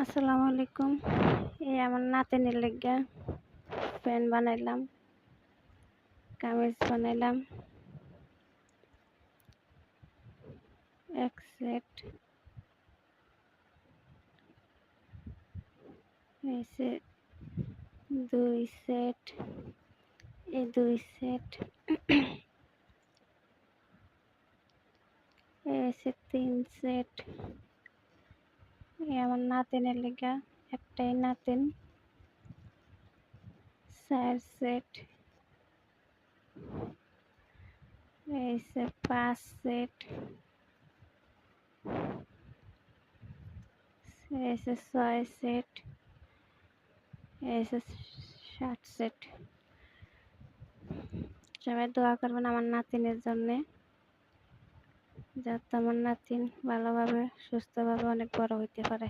আসসালামু আলাইকুম। এই আমার নাতিনের লাইগা প্যান্ট বানাইলাম, কামিজ বানাইলাম, এক সেট, এই দুই সেট, এই দুই সেট, এই তিন সেট। এই আমার নাতিনের লাইগা, একটাই নাতিন, 4 সেট, এই 5 সেট, এই 6 সেট, এই 7 সেট। সবাই দোয়া করবেন আমার নাতিনের জন্যে, যাতে আমার নাতিন ভালোভাবে সুস্থভাবে অনেক বড় হইতে পারে।